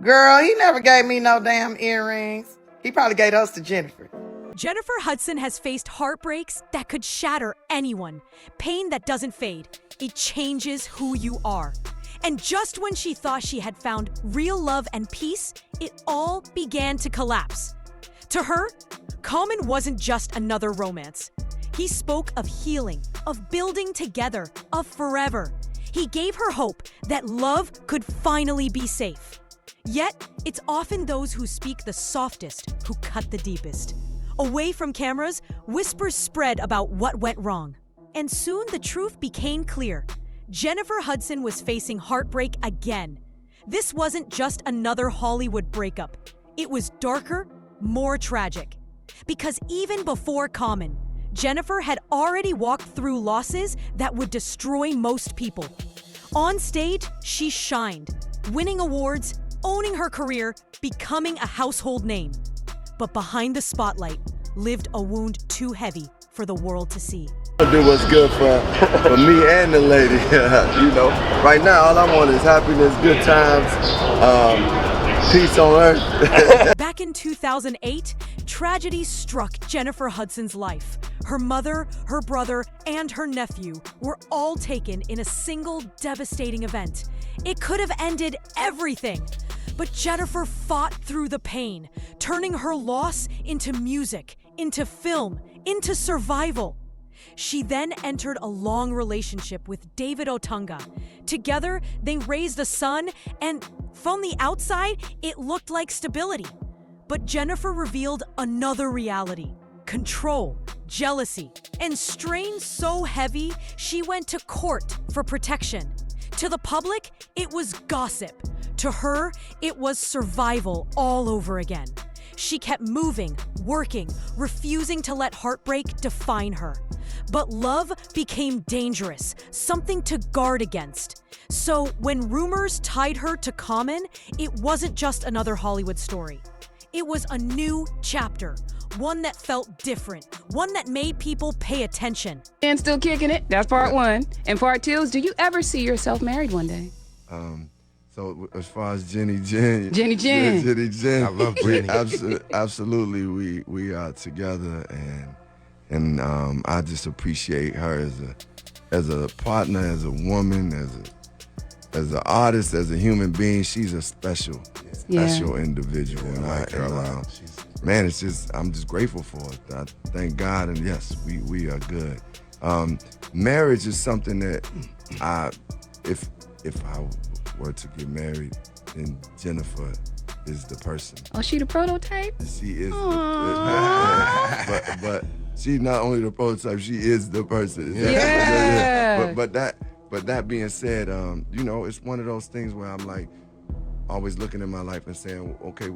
Girl, he never gave me no damn earrings. He probably gave us to Jennifer. Janifer Hudson has faced heartbreaks that could shatter anyone. Pain that doesn't fade. It changes who you are. And just when she thought she had found real love and peace, it all began to collapse. To her, Common wasn't just another romance. He spoke of healing, of building together, of forever. He gave her hope that love could finally be safe. Yet, it's often those who speak the softest who cut the deepest. Away from cameras, whispers spread about what went wrong. And soon the truth became clear. Janifer Hudson was facing heartbreak again. This wasn't just another Hollywood breakup. It was darker, more tragic. Because even before Common, Janifer had already walked through losses that would destroy most people. On stage, she shined, winning awards, owning her career, becoming a household name. But behind the spotlight lived a wound too heavy for the world to see. I do what's good for me and the lady. You know, right now all I want is happiness, good times, peace on earth. Back in 2008, tragedy struck Janifer Hudson's life. Her mother, her brother, and her nephew were all taken in a single devastating event. It could have ended everything. But Janifer fought through the pain, turning her loss into music, into film, into survival. She then entered a long relationship with David Otunga. Together, they raised a son, and from the outside, it looked like stability. But Janifer revealed another reality: control, jealousy, and strain so heavy she went to court for protection. To the public, it was gossip. To her, it was survival all over again. She kept moving, working, refusing to let heartbreak define her. But love became dangerous, something to guard against. So when rumors tied her to Common, it wasn't just another Hollywood story. It was a new chapter, one that felt different, one that made people pay attention. And still kicking it. That's part one. And part two is, do you ever see yourself married one day? So as far as Jenny Jen, I love Jenny. Absolutely, we are together, and I just appreciate her as a partner, as a woman, as an artist, as a human being. She's a special individual, man, it's just I'm just grateful for it. I thank God, and yes, we are good. Marriage is something that if I were to get married, then Jennifer is the person. Oh, she the prototype? She is but she's not only the prototype, she is the person. Yeah. But that being said, you know, it's one of those things where I'm like always looking at my life and saying, okay,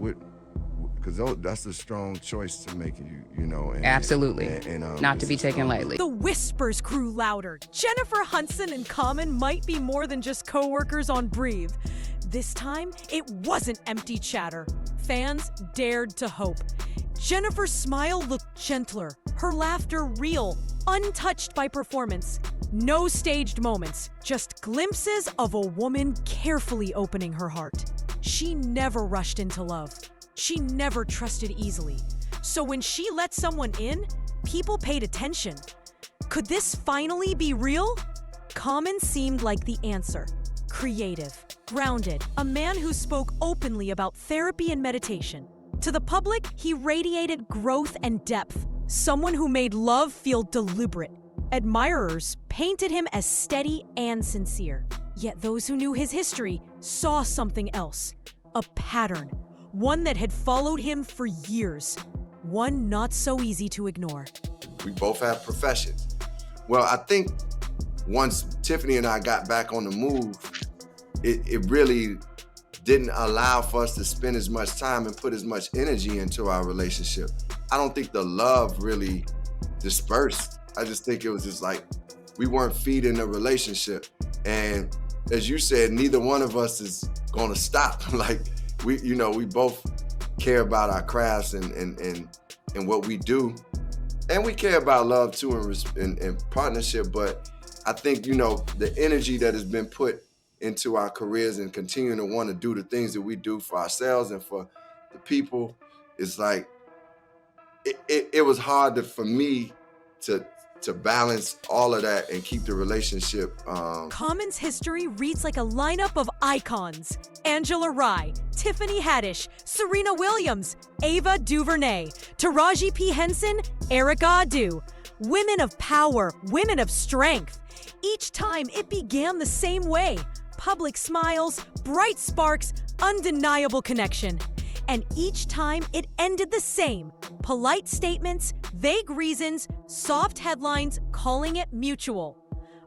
because that's a strong choice to make, you know. And, Absolutely. And, not to be taken lightly. The whispers grew louder. Janifer Hudson and Common might be more than just co-workers on Breathe. This time, it wasn't empty chatter. Fans dared to hope. Jennifer's smile looked gentler, her laughter real, untouched by performance. No staged moments, just glimpses of a woman carefully opening her heart. She never rushed into love. She never trusted easily. So when she let someone in, people paid attention. Could this finally be real? Common seemed like the answer. Creative, grounded, a man who spoke openly about therapy and meditation. To the public, he radiated growth and depth, someone who made love feel deliberate. Admirers painted him as steady and sincere. Yet those who knew his history saw something else, a pattern. One that had followed him for years. One not so easy to ignore. We both have professions. Well, I think once Tiffany and I got back on the move, it really didn't allow for us to spend as much time and put as much energy into our relationship. I don't think the love really dispersed. I just think it was just like we weren't feeding the relationship. And as you said, neither one of us is gonna stop. Like, we both care about our crafts and what we do, and we care about love too and partnership. But I think the energy that has been put into our careers and continuing to want to do the things that we do for ourselves and for the people, it's like, it was hard for me to balance all of that and keep the relationship. Common's history reads like a lineup of icons. Angela Rye, Tiffany Haddish, Serena Williams, Ava DuVernay, Taraji P. Henson, Erykah Badu. Women of power, women of strength. Each time it began the same way. Public smiles, bright sparks, undeniable connection. And each time it ended the same. Polite statements, vague reasons, soft headlines calling it mutual.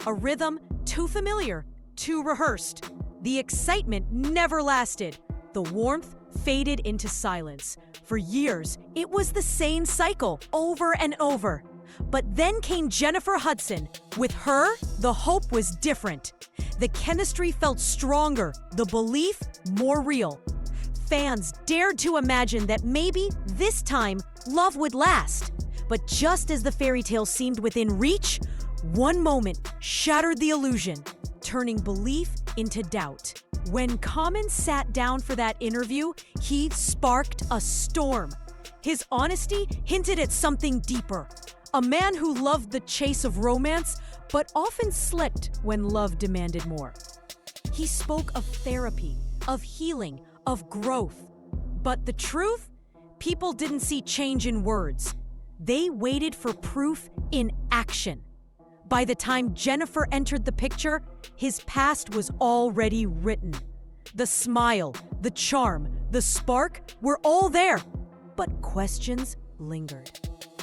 A rhythm too familiar, too rehearsed. The excitement never lasted. The warmth faded into silence. For years, it was the same cycle, over and over. But then came Janifer Hudson. With her, the hope was different. The chemistry felt stronger, the belief more real. Fans dared to imagine that maybe this time love would last. But just as the fairy tale seemed within reach, one moment shattered the illusion, turning belief into doubt. When Common sat down for that interview, he sparked a storm. His honesty hinted at something deeper. A man who loved the chase of romance, but often slipped when love demanded more. He spoke of therapy, of healing, of growth. But the truth? People didn't see change in words. They waited for proof in action. By the time Janifer entered the picture, his past was already written. The smile, the charm, the spark were all there. But questions lingered.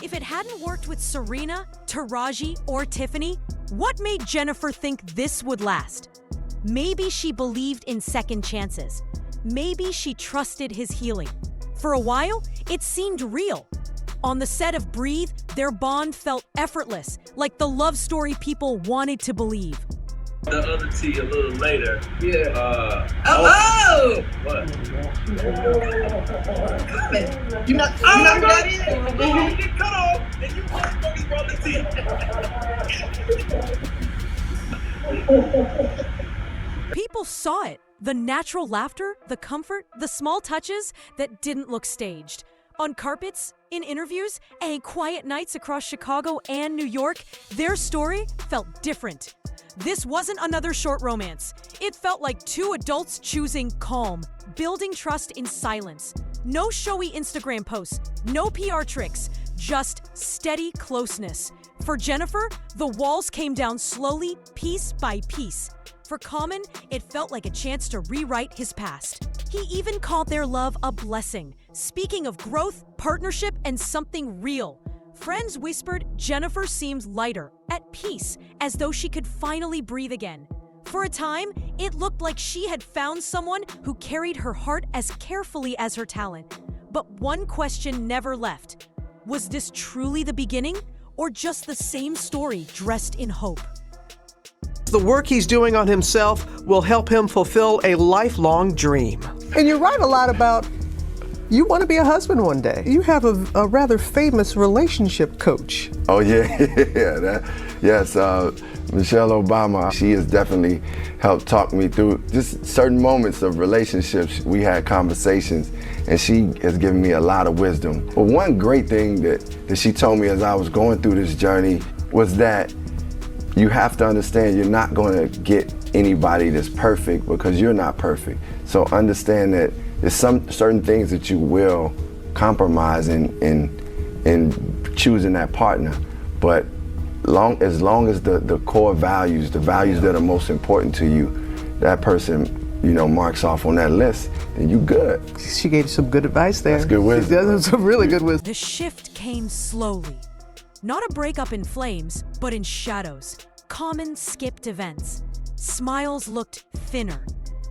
If it hadn't worked with Serena, Taraji, or Tiffany, what made Janifer think this would last? Maybe she believed in second chances. Maybe she trusted his healing. For a while, it seemed real. On the set of Breathe, their bond felt effortless, like the love story people wanted to believe. The other T a little later. Yeah. What? You're not that in? You get cut off, and you motherfuckers brought the T. People saw it. The natural laughter, the comfort, the small touches that didn't look staged. On carpets, in interviews, and quiet nights across Chicago and New York, their story felt different. This wasn't another short romance. It felt like two adults choosing calm, building trust in silence. No showy Instagram posts, no PR tricks, just steady closeness. For Janifer, the walls came down slowly, piece by piece. For Common, it felt like a chance to rewrite his past. He even called their love a blessing, speaking of growth, partnership, and something real. Friends whispered Janifer seemed lighter, at peace, as though she could finally breathe again. For a time, it looked like she had found someone who carried her heart as carefully as her talent. But one question never left. Was this truly the beginning, or just the same story dressed in hope? The work he's doing on himself will help him fulfill a lifelong dream. And you write a lot about you want to be a husband one day. You have a rather famous relationship coach. Oh yeah, yes. Michelle Obama, she has definitely helped talk me through just certain moments of relationships. We had conversations, and she has given me a lot of wisdom. But one great thing that she told me as I was going through this journey was that you have to understand you're not going to get anybody that's perfect because you're not perfect. So understand that there's some certain things that you will compromise in choosing that partner. But as long as the core values, the values that are most important to you, that person, marks off on that list, then you good. She gave you some good advice there. That's good wisdom. That's some really good wisdom. The shift came slowly. Not a breakup in flames, but in shadows. Common skipped events. Smiles looked thinner.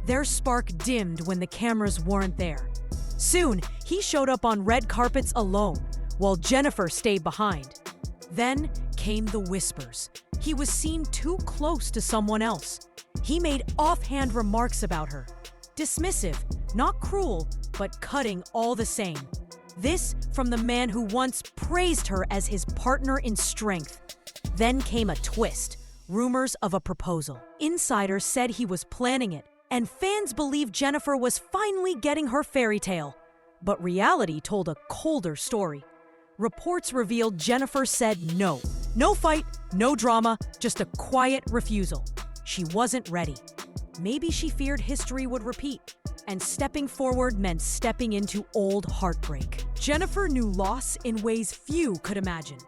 Their spark dimmed when the cameras weren't there. Soon, he showed up on red carpets alone, while Janifer stayed behind. Then came the whispers. He was seen too close to someone else. He made offhand remarks about her. Dismissive, not cruel, but cutting all the same. This from the man who once praised her as his partner in strength. Then came a twist. rumors of a proposal. Insiders said he was planning it, and fans believed Jenifer was finally getting her fairy tale. But reality told a colder story. Reports revealed Jenifer said no. No fight, no drama, just a quiet refusal. She wasn't ready. Maybe she feared history would repeat, and stepping forward meant stepping into old heartbreak. Jenifer knew loss in ways few could imagine.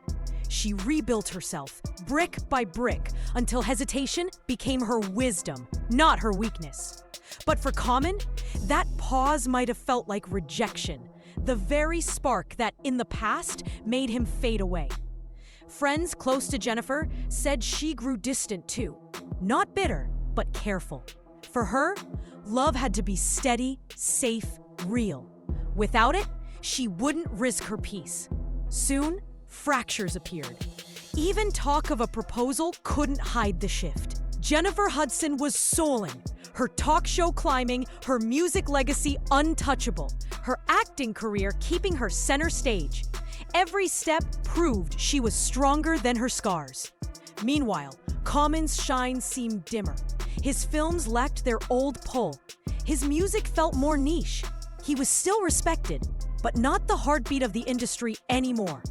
She rebuilt herself, brick by brick, until hesitation became her wisdom, not her weakness. But for Common, that pause might have felt like rejection, the very spark that, in the past, made him fade away. Friends close to Jenifer said she grew distant too. Not bitter, but careful. For her, love had to be steady, safe, real. Without it, she wouldn't risk her peace. Soon, fractures appeared. Even talk of a proposal couldn't hide the shift. Jenifer Hudson was soaring, her talk show climbing, her music legacy untouchable, her acting career keeping her center stage. Every step proved she was stronger than her scars. Meanwhile, Common's shine seemed dimmer. His films lacked their old pull. His music felt more niche. He was still respected, but not the heartbeat of the industry anymore.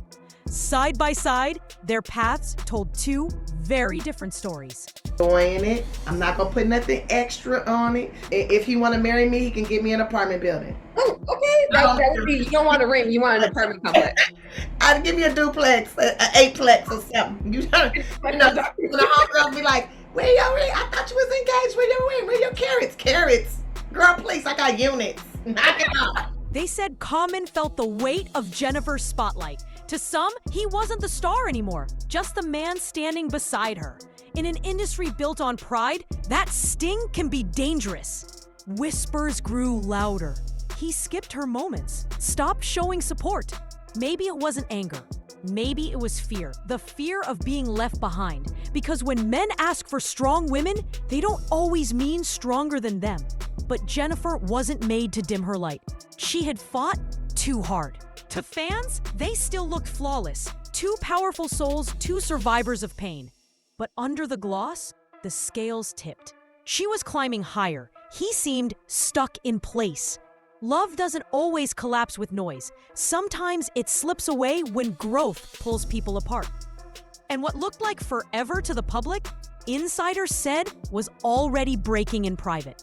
Side by side, their paths told two very different stories. Enjoying it. I'm not gonna put nothing extra on it. If he want to marry me, he can get me an apartment building. Oh, okay. That would be, you don't want a ring, you want an apartment complex. I'd give me a duplex, an eightplex or something. You know, the homegirl be like, "Where your ring? I thought you was engaged. Where your ring? Where your carrots? Carrots, girl, please. I got units. Knock it off." They said Common felt the weight of Jenifer's spotlight. To some, he wasn't the star anymore, just the man standing beside her. In an industry built on pride, that sting can be dangerous. Whispers grew louder. He skipped her moments, stopped showing support. Maybe it wasn't anger. Maybe it was fear. The fear of being left behind. Because when men ask for strong women, they don't always mean stronger than them. But Jenifer wasn't made to dim her light. She had fought too hard. To fans, they still looked flawless. Two powerful souls, two survivors of pain. But under the gloss, the scales tipped. She was climbing higher. He seemed stuck in place. Love doesn't always collapse with noise. Sometimes it slips away when growth pulls people apart. And what looked like forever to the public, insiders said was already breaking in private.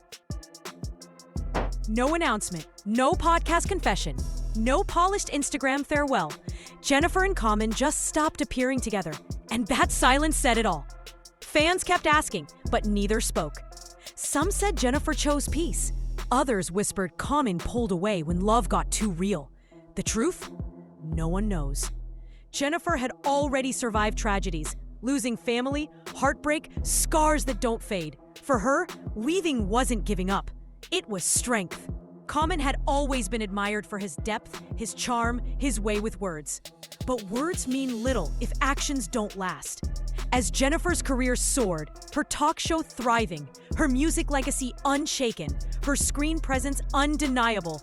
No announcement, no podcast confession, no polished Instagram farewell. Jenifer and Common just stopped appearing together, and that silence said it all. Fans kept asking, but neither spoke. Some said Jenifer chose peace. Others whispered Common pulled away when love got too real. The truth? No one knows. Jenifer had already survived tragedies, losing family, heartbreak, scars that don't fade. For her, weaving wasn't giving up. It was strength. Common had always been admired for his depth, his charm, his way with words. But words mean little if actions don't last. As Jenifer's career soared, her talk show thriving, her music legacy unshaken, her screen presence undeniable,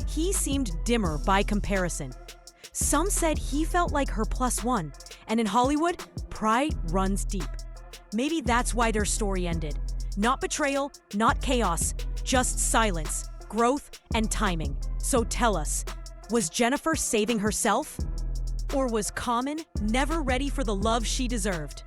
he seemed dimmer by comparison. Some said he felt like her +1, and in Hollywood, pride runs deep. Maybe that's why their story ended. Not betrayal, not chaos, just silence, growth, and timing. So tell us, was Jenifer saving herself? Or was Common never ready for the love she deserved?